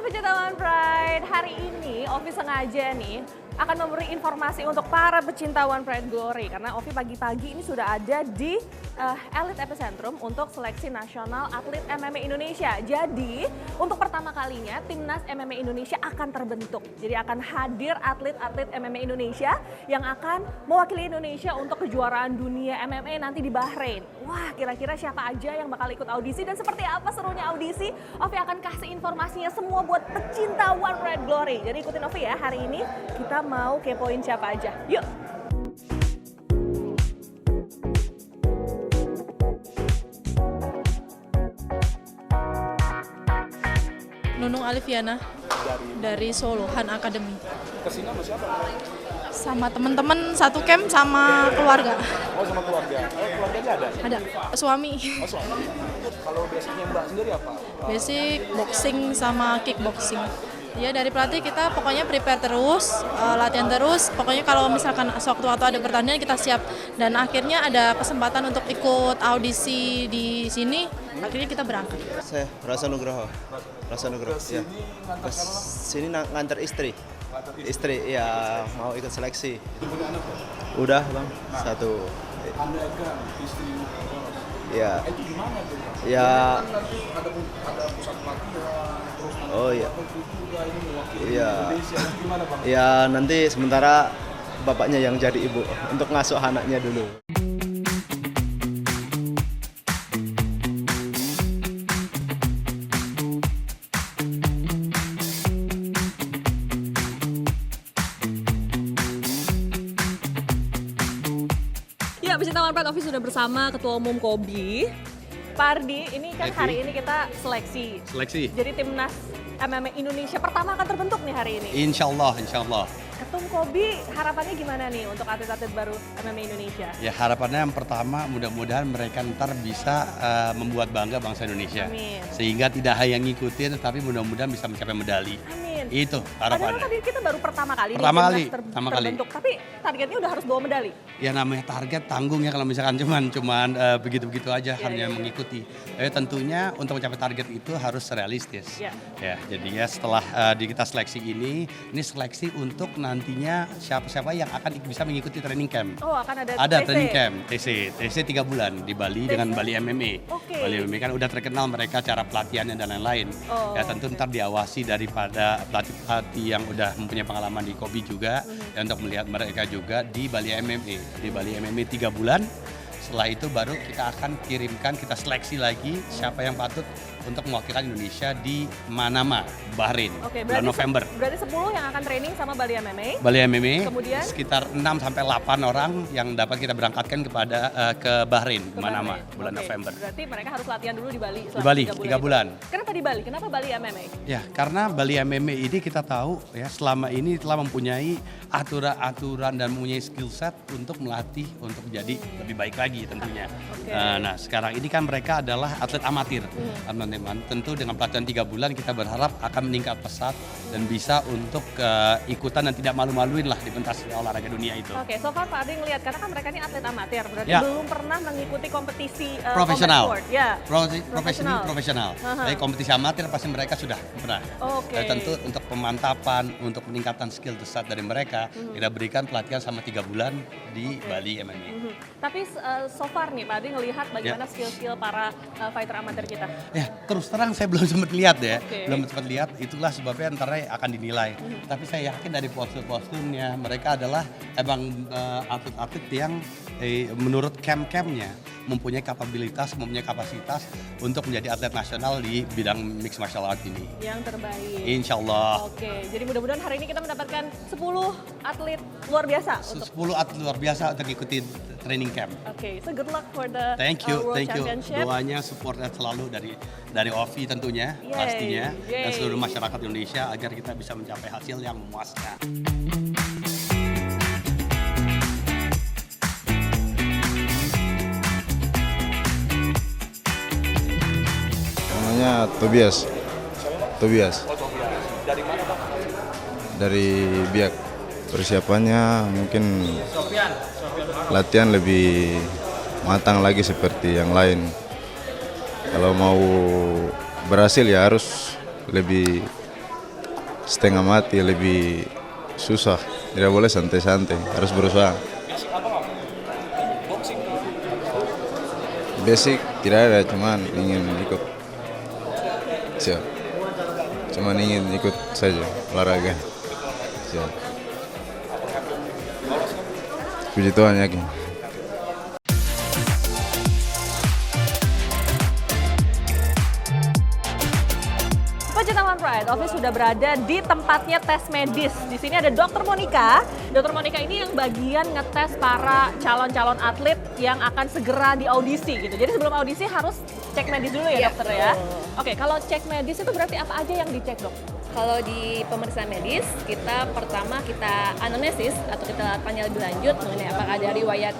pecinta Pride, hari ini Ovi sengaja nih akan memberi informasi untuk para pecinta One Pride Glory karena Ovi pagi-pagi ini sudah ada di Elite Epicentrum untuk seleksi nasional atlet MMA Indonesia. Jadi untuk pertama kalinya timnas MMA Indonesia akan terbentuk. Jadi akan hadir atlet-atlet MMA Indonesia yang akan mewakili Indonesia untuk kejuaraan dunia MMA nanti di Bahrain. Wah, kira-kira siapa aja yang bakal ikut audisi dan seperti apa serunya audisi? Ovi akan kasih informasinya semua buat pecinta One Pride Glory. Jadi ikutin Ovi ya, hari ini kita mau kepoin siapa aja. Yuk! Nunung Aliviana dari Solo, Han Academy. Kesini sama siapa? Sama teman-teman satu camp sama keluarga. Oh, sama keluarga. Keluarganya ada? Ada suami. Oh, suami. Kalau basicnya Mbak sendiri apa? Basic boxing sama kickboxing. Ya dari pelatih kita pokoknya prepare terus, latihan terus. Pokoknya kalau misalkan sewaktu-waktu ada pertandingan kita siap. Dan akhirnya ada kesempatan untuk ikut audisi di sini. Akhirnya kita berangkat. Saya Rasa Nugroho. Ya. Sini ngantar istri. Istri ya mau ikut seleksi. Udah bang, satu. Istri. Ya. Itu gimana tuh? Ya. Ada pusat pelatihan, terus Oh iya. juga ini mewakili Iya. Indonesia. Gimana bang? Ya nanti sementara bapaknya yang jadi ibu untuk ngasuh anaknya dulu. Ya, pecinta One Pride Ovi sudah bersama Ketua Umum Kobi. Pak Ardi, ini kan hari ini kita seleksi. Jadi timnas MMA Indonesia pertama akan terbentuk nih hari ini. Insya Allah. Ketum Kobi, harapannya gimana nih untuk atlet-atlet baru MMA Indonesia? Ya harapannya yang pertama mudah-mudahan mereka ntar bisa membuat bangga bangsa Indonesia. Amin. Sehingga tidak hanya ngikutin, tapi mudah-mudahan bisa mencapai medali. Amin. Itu Padahal harapannya. tadi kita baru pertama kali Pertama nih kali, timnas pertama kali. terbentuk. Tapi targetnya udah harus bawa medali. Ya namanya target tanggung ya kalau misalkan cuman begitu-begitu aja hanya mengikuti. Tentunya untuk mencapai target itu harus realistis. Iya. Ya, jadinya setelah kita seleksi ini seleksi untuk nantinya siapa-siapa yang akan bisa mengikuti training camp. Oh, akan ada Ada TC. training camp, TC 3 bulan di Bali dengan Bali MMA. Oke. Bali MMA kan udah terkenal mereka cara pelatihannya dan lain-lain. Oh, Ya tentu ntar diawasi daripada pelatih-pelatih yang udah mempunyai pengalaman di Kobi juga, ya, untuk melihat mereka juga di Bali MMA. Di Bali MMA 3 bulan, setelah itu baru kita akan kirimkan, kita seleksi lagi siapa yang patut untuk mewakilkan Indonesia di Manama, Bahrain, Oke, bulan November. Berarti 10 yang akan training sama Bali MMA. Bali MMA Kemudian? sekitar 6-8 orang yang dapat kita berangkatkan ke Bahrain, Ke Manama, Bahrain. bulan Oke, November. Berarti mereka harus latihan dulu di Bali Di selama Bali, 3 3 bulan. Kenapa di Bali? Kenapa Bali MMA? Ya, karena Bali MMA ini kita tahu ya selama ini telah mempunyai aturan-aturan dan mempunyai skill set untuk melatih untuk jadi lebih baik lagi tentunya. Oke. Nah, sekarang ini kan mereka adalah atlet amatir. Teman-teman, tentu dengan pelatihan 3 bulan kita berharap akan meningkat pesat dan bisa untuk ikutan dan tidak malu-maluin lah di pentas olahraga dunia itu. Oke, so far Pak Adi ngelihat karena kan mereka ini atlet amatir, berarti Ya. belum pernah mengikuti kompetisi Profesional. combat sport. Ya. Profesional. Tapi kompetisi amatir pasti mereka sudah pernah. Oke. Tentu untuk pemantapan, untuk peningkatan skill set dari mereka, kita berikan pelatihan sama 3 bulan di Bali MMA. Tapi so far nih Pak Adi ngelihat bagaimana Ya. skill-skill para fighter amatir kita. Ya, terus terang saya belum sempat lihat ya. Oke. Belum sempat lihat, itulah sebabnya ntar akan dinilai. Tapi saya yakin dari postur-posturnya mereka adalah emang atlet-atlet yang menurut camp-campnya mempunyai kapabilitas, mempunyai kapasitas untuk menjadi atlet nasional di bidang mixed martial art ini. Yang terbaik. Insya Allah. Oke, jadi mudah-mudahan hari ini kita mendapatkan 10 atlet luar biasa untuk 10 atlet luar biasa untuk ikuti training camp. Oke, so good luck for the Thank you, World thank you. Championship. Doanya supportnya selalu dari Ovi tentunya, Yay, pastinya, dan yay. seluruh masyarakat Indonesia agar kita bisa mencapai hasil yang memuaskan. Namanya Tobias. Tobias. Dari mana bang? Dari Biak. Persiapannya mungkin latihan lebih matang lagi seperti yang lain. Kalau mau berhasil ya harus lebih setengah mati, lebih susah. Tidak boleh santai-santai, harus berusaha. Basic tidak ada, cuman ingin ikut. Siap. Cuman ingin ikut saja olahraga. Siap. Puji Tuhan, yakin. Pecintawan Pride, Ovi sudah berada di tempatnya tes medis. Di sini ada Dr. Monica. Dr. Monica ini yang bagian ngetes para calon-calon atlet yang akan segera diaudisi gitu. Jadi sebelum audisi harus cek medis dulu ya, dokter ya. Oke, kalau cek medis itu berarti apa aja yang dicek, Dok? Kalau di pemeriksaan medis, kita pertama kita anamnesis atau kita tanya lebih lanjut mengenai apakah ada riwayat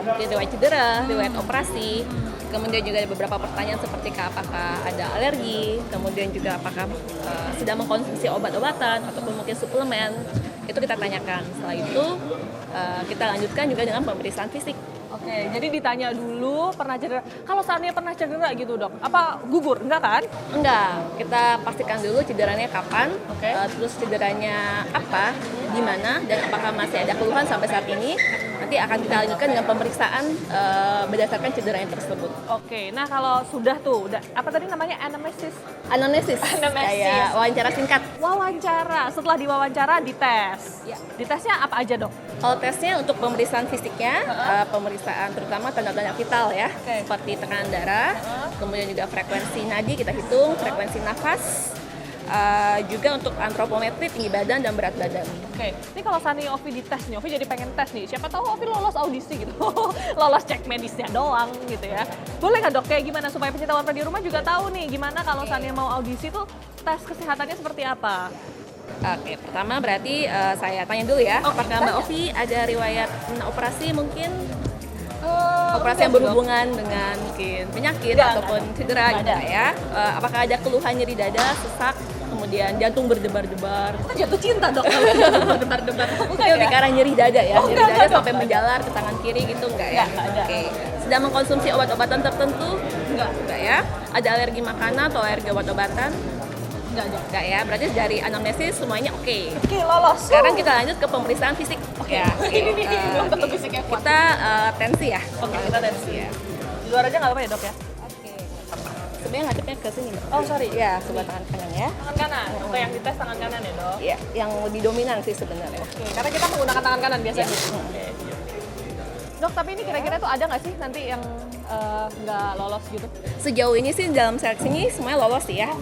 mungkin riwayat cedera, riwayat operasi. Kemudian juga ada beberapa pertanyaan seperti apakah ada alergi, kemudian juga apakah sedang mengkonsumsi obat-obatan ataupun mungkin suplemen. Itu kita tanyakan. Setelah itu kita lanjutkan juga dengan pemeriksaan fisik. Oke, jadi ditanya dulu pernah cedera. Kalau seandainya pernah cedera gitu, Dok, apa gugur? Enggak kan? Enggak, kita pastikan dulu cederanya kapan, terus cederanya apa, di mana, dan apakah masih ada keluhan sampai saat ini. Nanti akan kita lanjutkan dengan pemeriksaan berdasarkan cedera yang tersebut. Oke, nah kalau sudah tuh, apa tadi namanya anamnesis? Anamnesis, kayak wawancara singkat. Wawancara, setelah diwawancara dites. Ya. Ditesnya apa aja, Dok? Kalau tesnya untuk pemeriksaan fisiknya, pemeriksaan terutama tanda-tanda vital ya, seperti tekanan darah, kemudian juga frekuensi nadi kita hitung, frekuensi nafas, juga untuk antropometri tinggi badan dan berat badan. Oke, ini kalau seandainya Ovi dites nih, Ovi jadi pengen tes nih, siapa tahu Ovi lolos audisi gitu, lolos cek medisnya doang gitu ya. Boleh nggak, Dok, kayak gimana supaya pecinta di rumah juga tahu nih gimana kalau seandainya mau audisi tuh tes kesehatannya seperti apa? Oke, pertama berarti saya tanya dulu ya, apakah Mbak Ovi ada riwayat operasi mungkin? Operasi yang berhubungan dengan mungkin penyakit ataupun cedera gitu ya. Apakah ada keluhan nyeri dada, sesak, kemudian jantung berdebar-debar? Itu jatuh cinta, Dok, berdebar-debar. Bukan lebih ke arah nyeri dada ya, nyeri dada sampai menjalar ke tangan kiri gitu enggak ya? Oke. Sedang mengkonsumsi obat-obatan tertentu? Enggak ya. Ada alergi makanan atau alergi obat-obatan? Enggak ya, berarti dari anamnesis semuanya oke. Oke, lolos. Sekarang kita lanjut ke pemeriksaan fisik. Oke, ini belum tentu fisiknya kuat. Kita tensi ya. Oke, kita tensi ya. Di luar aja nggak apa-apa ya, Dok ya? Oke. Sebenarnya ngadepnya ke sini, Mbak. Oh, sorry. Ya, sebelah tangan kanan ya. Tangan kanan. Untuk yang dites tangan kanan ya, Dok? Iya, yang lebih dominan sih sebenarnya. Oke, karena kita menggunakan tangan kanan biasanya. Oke. Dok, tapi ini kira-kira tuh ada nggak sih nanti yang nggak lolos gitu? Sejauh ini sih dalam seleksi ini semuanya lolos sih ya.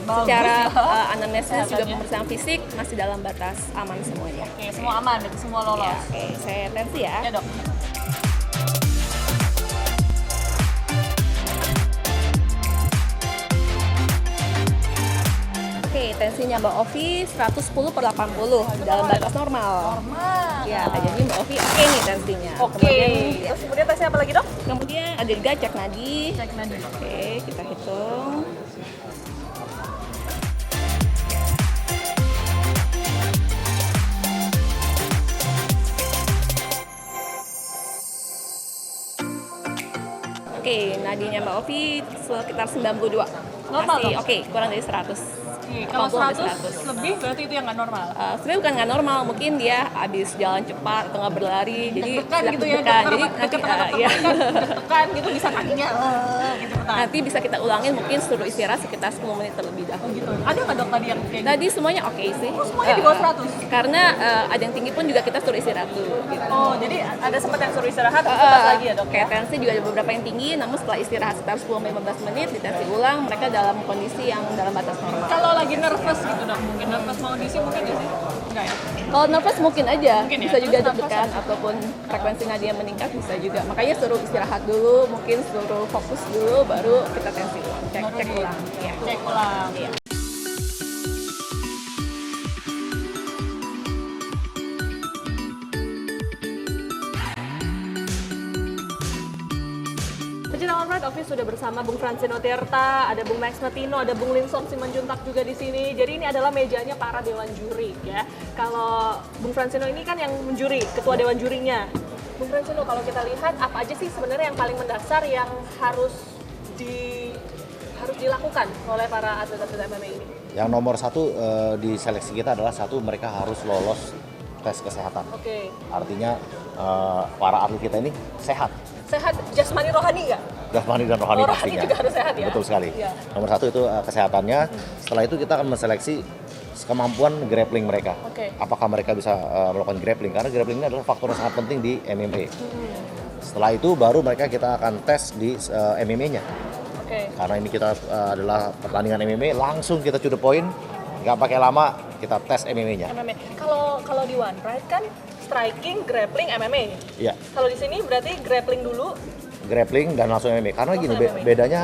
Secara anamnesis juga pemeriksaan fisik masih dalam batas aman semuanya. Oke, semua aman, semua lolos. Ya, oke, saya tensi ya. Ya, Dok. Oke, tensinya Mbak Ovi 110/80 dalam batas normal. Normal. Ya, jadi Mbak Ovi oke nih tensinya. Oke. Terus kemudian tesnya apa lagi, Dok? Kemudian ada juga cek nadi. Cek nadi. Oke, kita hitung. Oke, nadinya Mbak Ovi sekitar 92. Normal, Masih Dok? oke, kurang dari 100. Kalau 80 100 lebih berarti itu yang nggak normal. Sebenarnya bukan nggak normal, mungkin dia habis jalan cepat atau nggak berlari, jadi Deg-degan gitu ya, deg-degan. dokter, Jadi nanti ya, deg-degan gitu bisa kakinya gitu kan. nanti bisa kita ulangin mungkin suruh istirahat sekitar 10 menit terlebih dahulu. Gitu. Ada nggak, Dok, tadi yang kayak gitu? Tadi semuanya oke sih. Semuanya di bawah 100? Karena ada yang tinggi pun juga kita suruh istirahat dulu. Gitu. Oh, jadi ada sempat yang suruh istirahat, terus lagi ya, Dok? Kayak tensi juga ada beberapa yang tinggi, namun setelah istirahat sekitar 10-15 menit ditensi ulang, mereka dalam kondisi yang dalam batas normal. Kalau lagi nervous gitu, Dok, mungkin nervous mau audisi mungkin nggak sih? Enggak ya? Kalau nervous mungkin aja, Mungkin ya, bisa juga terus deg-degan ataupun frekuensi nadi yang meningkat bisa juga. Makanya suruh istirahat dulu, mungkin suruh fokus dulu, baru kita tensi ulang, cek ulang. Ya. Cek ulang. Iya. Pecintawan Pride Office sudah bersama Bung Francino Tirta, ada Bung Max Matino, ada Bung Linsom Simanjuntak juga di sini. Jadi ini adalah mejanya para dewan juri ya. Kalau Bung Francino ini kan yang menjuri, ketua dewan jurinya. Bung Francino, kalau kita lihat apa aja sih sebenarnya yang paling mendasar yang harus harus dilakukan oleh para atlet-atlet MMA ini? Yang nomor satu di seleksi kita adalah mereka harus lolos tes kesehatan. Oke. Artinya para atlet kita ini sehat. Sehat jasmani rohani nggak? Jasmani dan rohani Rohani pastinya. juga harus sehat ya? Betul sekali. Iya. Nomor satu itu kesehatannya. Setelah itu kita akan menseleksi kemampuan grappling mereka. Oke. Apakah mereka bisa melakukan grappling? Karena grappling ini adalah faktor yang sangat penting di MMA. Setelah itu baru kita akan tes di MMA-nya. Oke. Karena ini kita adalah pertandingan MMA, langsung kita to the point, nggak pakai lama, kita tes MMA-nya. MMA. Kalau di One Pride kan striking, grappling, MMA. Iya, Kalau di sini berarti grappling dulu. grappling dan langsung MMA. Karena gini, Langsung MMA. bedanya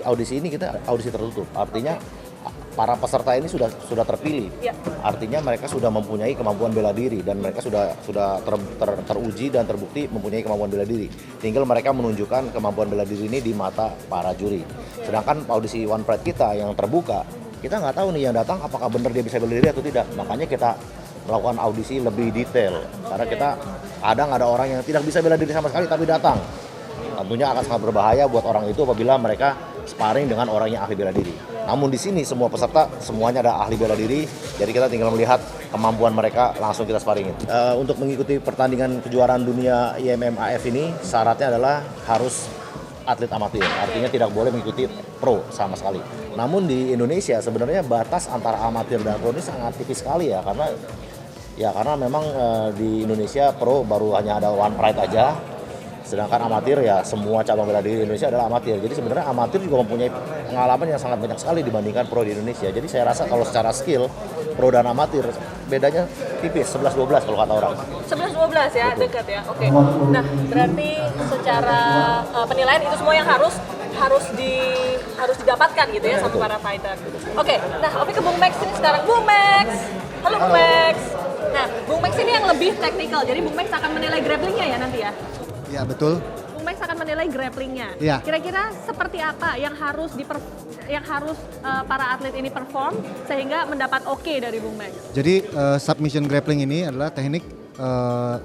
audisi ini kita audisi tertutup. Artinya para peserta ini sudah terpilih. Iya. Artinya mereka sudah mempunyai kemampuan bela diri dan mereka sudah teruji dan terbukti mempunyai kemampuan bela diri. Tinggal mereka menunjukkan kemampuan bela diri ini di mata para juri. Sedangkan audisi One Pride kita yang terbuka, kita nggak tahu nih yang datang apakah benar dia bisa bela diri atau tidak. Makanya kita melakukan audisi lebih detail. Karena kita kadang ada orang yang tidak bisa bela diri sama sekali tapi datang. Tentunya akan sangat berbahaya buat orang itu apabila mereka sparring dengan orang yang ahli bela diri. Namun di sini semua peserta semuanya ada ahli bela diri, jadi kita tinggal melihat kemampuan mereka langsung kita sparringin. Untuk mengikuti pertandingan kejuaraan dunia IMMAF ini syaratnya adalah harus atlet amatir, artinya tidak boleh mengikuti pro sama sekali. Namun di Indonesia sebenarnya batas antara amatir dan pro ini sangat tipis sekali ya, karena memang di Indonesia pro baru hanya ada One Pride aja. Sedangkan amatir ya semua cabang bela diri Indonesia adalah amatir. Jadi sebenarnya amatir juga mempunyai pengalaman yang sangat banyak sekali dibandingkan pro di Indonesia. Jadi saya rasa kalau secara skill pro dan amatir bedanya tipis 11-12 kalau kata orang. 11-12 ya, dekat ya. Oke. Nah, berarti secara penilaian itu semua yang harus didapatkan gitu ya sama para fighter. Oke. Nah, oke ke Bung Max ini sekarang. Bung Max. Halo Bung Max. Nah, Bung Max ini yang lebih teknikal. Jadi Bung Max akan menilai grapplingnya ya nanti ya. Ya betul. Bung Max akan menilai grapplingnya. Iya. Kira-kira seperti apa yang harus para atlet ini perform sehingga mendapat oke dari Bung Max? Jadi submission grappling ini adalah teknik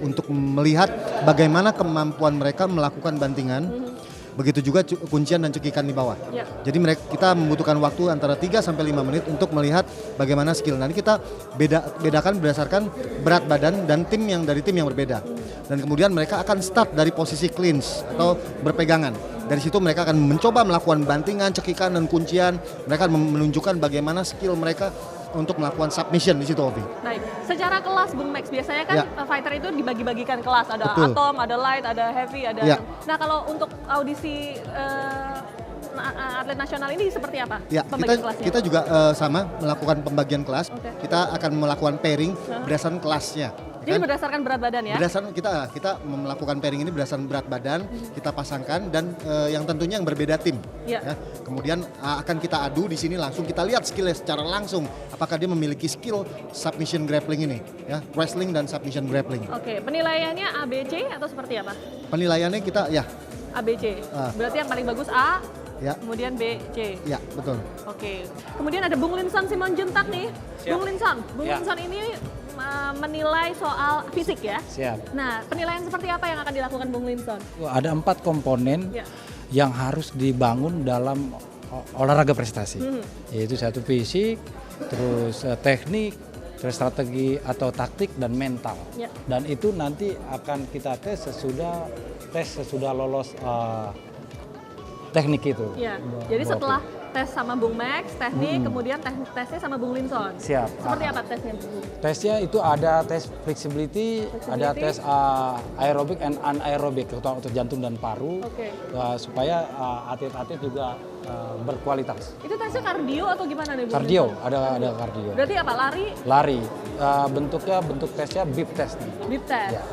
untuk melihat bagaimana kemampuan mereka melakukan bantingan. Begitu juga kuncian dan cekikan di bawah. Ya. Jadi kita membutuhkan waktu antara 3 sampai 5 menit untuk melihat bagaimana skill. Nanti kita bedakan berdasarkan berat badan dan dari tim yang berbeda. Dan kemudian mereka akan start dari posisi clinch atau berpegangan. Dari situ mereka akan mencoba melakukan bantingan, cekikan dan kuncian. Mereka menunjukkan bagaimana skill mereka untuk melakukan submission di situ, Ovi. Baik, secara kelas Bung Max biasanya kan fighter itu dibagi-bagikan kelas, ada Betul. atom, ada light, ada heavy, ada. Ya. Nah kalau untuk audisi atlet nasional ini seperti apa? Ya, Pembagian kelasnya? kita juga sama melakukan pembagian kelas. Oke. Kita akan melakukan pairing berdasarkan kelasnya. Jadi berdasarkan berat badan ya? Berdasarkan kita melakukan pairing ini berdasarkan berat badan, kita pasangkan dan yang tentunya yang berbeda tim. Ya. Ya. Kemudian akan kita adu di sini langsung kita lihat skillnya secara langsung apakah dia memiliki skill submission grappling ini, ya, wrestling dan submission grappling. Oke, penilaiannya ABC atau seperti apa? Penilaiannya kita ABC. Berarti yang paling bagus A, ya, kemudian B, C. ya betul. Oke. Kemudian ada Bung Linson Simanjuntak nih. Siap. Bung Linson ini menilai soal fisik ya. Siap. Nah, penilaian seperti apa yang akan dilakukan Bung Linson? Ada 4 komponen yang harus dibangun dalam olahraga prestasi, yaitu satu fisik, terus teknik, terus strategi atau taktik dan mental. Ya. Dan itu nanti akan kita tes sesudah lolos teknik itu. Ya. Jadi setelah tes sama Bung Max, teknik, kemudian tesnya sama Bung Linson. Siap. Seperti apa tesnya, Bung? Tesnya itu ada tes flexibility, ada tes aerobik and anaerobik, otot jantung dan paru, Oke. supaya atlet-atlet juga berkualitas. Itu tesnya kardio atau gimana nih, Bung Kardio, Linson? ada kardio. Berarti apa? Lari, bentuk tesnya bip test. Bip test. Ya.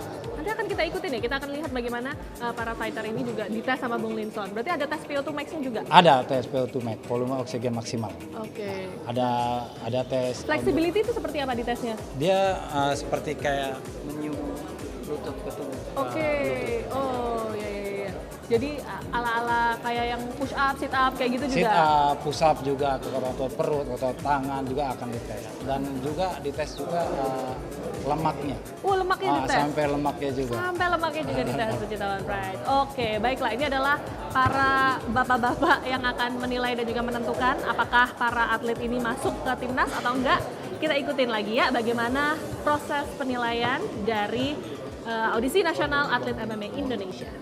Nanti akan kita ikuti nih, kita akan lihat bagaimana para fighter ini juga dites sama Bung Linson. Berarti ada tes VO2 max-nya juga? Ada tes VO2 max, volume oksigen maksimal. Oke. Ada tes. Flexibility itu seperti apa di tesnya? Dia seperti kayak menyium lutut ke tubuh. Oke. Oh, ya. Jadi ala-ala kayak yang push up, sit up kayak gitu Sit juga. up, push up juga, otot perut, otot tangan juga akan dites. Dan juga dites juga lemaknya. Lemaknya dites. Sampai lemaknya juga. Sampai lemaknya juga dites pecintawan Pride. Oke, baiklah, ini adalah para bapak-bapak yang akan menilai dan juga menentukan apakah para atlet ini masuk ke timnas atau enggak. Kita ikutin lagi ya bagaimana proses penilaian dari audisi nasional atlet MMA Indonesia.